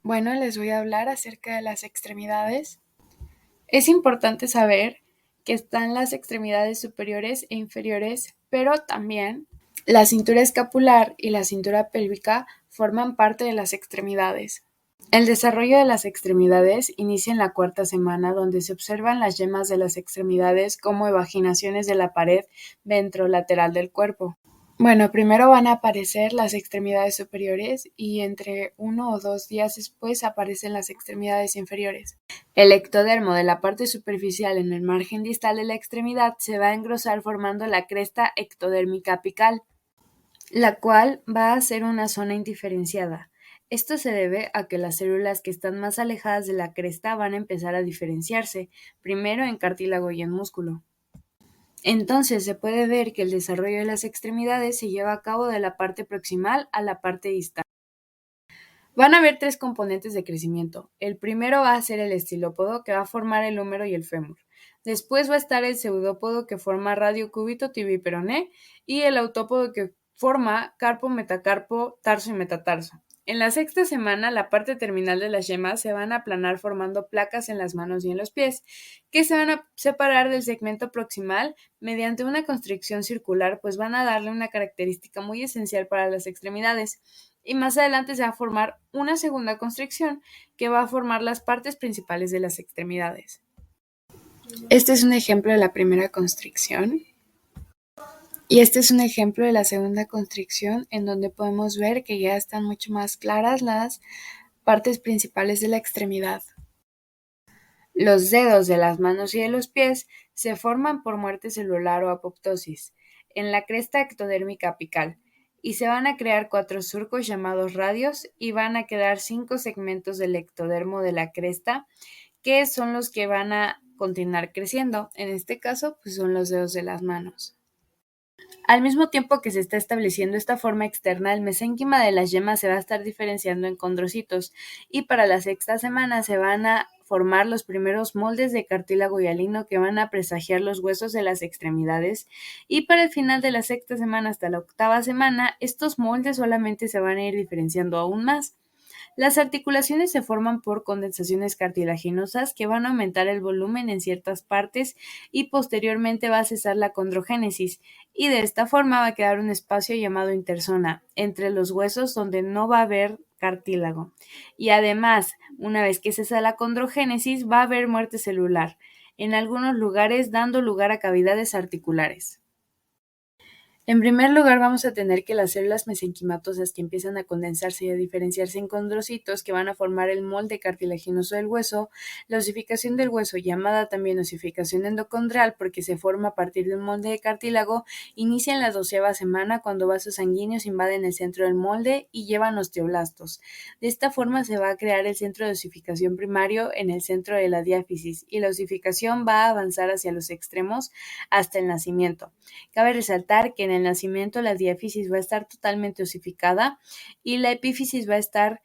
Bueno, les voy a hablar acerca de las extremidades. Es importante saber que están las extremidades superiores e inferiores, pero también la cintura escapular y la cintura pélvica forman parte de las extremidades. El desarrollo de las extremidades inicia en la cuarta semana, donde se observan las yemas de las extremidades como evaginaciones de la pared ventrolateral del cuerpo. Bueno, primero van a aparecer las extremidades superiores y entre 1 o 2 días después aparecen las extremidades inferiores. El ectodermo de la parte superficial en el margen distal de la extremidad se va a engrosar formando la cresta ectodérmica apical, la cual va a ser una zona indiferenciada. Esto se debe a que las células que están más alejadas de la cresta van a empezar a diferenciarse, primero en cartílago y en músculo. Entonces se puede ver que el desarrollo de las extremidades se lleva a cabo de la parte proximal a la parte distal. Van a haber tres componentes de crecimiento. El primero va a ser el estilópodo, que va a formar el húmero y el fémur. Después va a estar el pseudópodo, que forma radio, cúbito, tibia y peroné, y el autópodo, que forma carpo, metacarpo, tarso y metatarso. En la sexta semana, la parte terminal de las yemas se van a aplanar formando placas en las manos y en los pies, que se van a separar del segmento proximal mediante una constricción circular, pues van a darle una característica muy esencial para las extremidades. Y más adelante se va a formar una segunda constricción que va a formar las partes principales de las extremidades. Este es un ejemplo de la primera constricción. Y este es un ejemplo de la segunda constricción, en donde podemos ver que ya están mucho más claras las partes principales de la extremidad. Los dedos de las manos y de los pies se forman por muerte celular o apoptosis en la cresta ectodérmica apical, y se van a crear 4 surcos llamados radios y van a quedar 5 segmentos del ectodermo de la cresta, que son los que van a continuar creciendo. En este caso, pues son los dedos de las manos. Al mismo tiempo que se está estableciendo esta forma externa, el mesénquima de las yemas se va a estar diferenciando en condrocitos, y para la sexta semana se van a formar los primeros moldes de cartílago hialino que van a presagiar los huesos de las extremidades, y para el final de la sexta semana hasta la octava semana, estos moldes solamente se van a ir diferenciando aún más. Las articulaciones se forman por condensaciones cartilaginosas que van a aumentar el volumen en ciertas partes, y posteriormente va a cesar la condrogénesis, y de esta forma va a quedar un espacio llamado interzona entre los huesos donde no va a haber cartílago. Y además, una vez que cesa la condrogénesis, va a haber muerte celular, en algunos lugares dando lugar a cavidades articulares. En primer lugar, vamos a tener que las células mesenquimatosas que empiezan a condensarse y a diferenciarse en condrocitos que van a formar el molde cartilaginoso del hueso, la osificación del hueso, llamada también osificación endocondrial porque se forma a partir de un molde de cartílago, inicia en la 12ª semana cuando vasos sanguíneos invaden el centro del molde y llevan osteoblastos. De esta forma se va a crear el centro de osificación primario en el centro de la diáfisis, y la osificación va a avanzar hacia los extremos hasta el nacimiento. Cabe resaltar que en el nacimiento la diáfisis va a estar totalmente osificada y la epífisis va a estar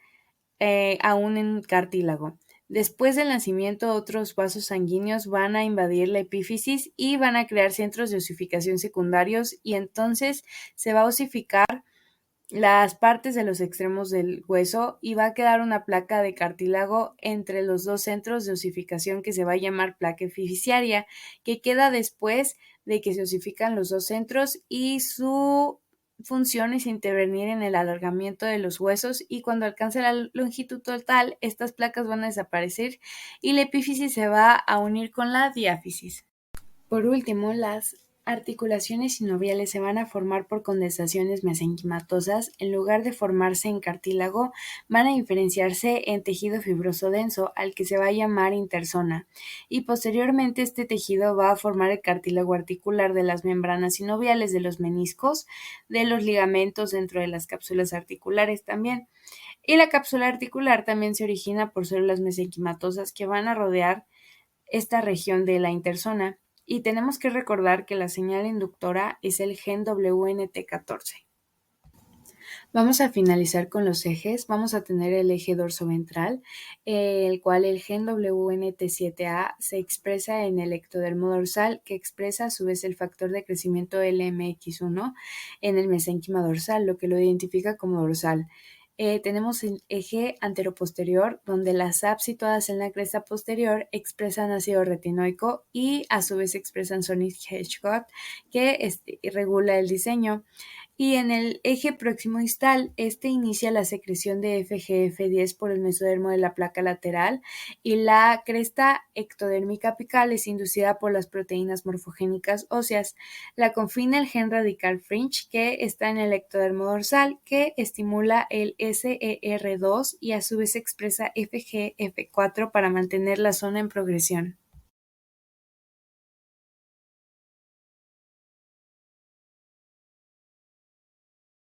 aún en cartílago. Después del nacimiento, otros vasos sanguíneos van a invadir la epífisis y van a crear centros de osificación secundarios, y entonces se va a osificar las partes de los extremos del hueso y va a quedar una placa de cartílago entre los dos centros de osificación que se va a llamar placa epificiaria, que queda después de que se osifican los dos centros, y su función es intervenir en el alargamiento de los huesos, y cuando alcance la longitud total, estas placas van a desaparecer y la epífisis se va a unir con la diáfisis. Por último, las articulaciones sinoviales se van a formar por condensaciones mesenquimatosas. En lugar de formarse en cartílago, van a diferenciarse en tejido fibroso denso, al que se va a llamar interzona, y posteriormente este tejido va a formar el cartílago articular de las membranas sinoviales, de los meniscos, de los ligamentos dentro de las cápsulas articulares también. Y la cápsula articular también se origina por células mesenquimatosas que van a rodear esta región de la interzona, y tenemos que recordar que la señal inductora es el gen WNT14. Vamos a finalizar con los ejes. Vamos a tener el eje dorsoventral, el cual el gen WNT7A se expresa en el ectodermo dorsal, que expresa a su vez el factor de crecimiento LMX1 en el mesénquima dorsal, lo que lo identifica como dorsal. tenemos el eje anteroposterior, donde las SAP situadas en la cresta posterior expresan ácido retinoico y a su vez expresan Sonic-Hedgehog, que regula el diseño. Y en el eje próximo distal, este inicia la secreción de FGF10 por el mesodermo de la placa lateral, y la cresta ectodérmica apical es inducida por las proteínas morfogénicas óseas. La confina el gen radical fringe, que está en el ectodermo dorsal, que estimula el SER2 y a su vez expresa FGF4 para mantener la zona en progresión.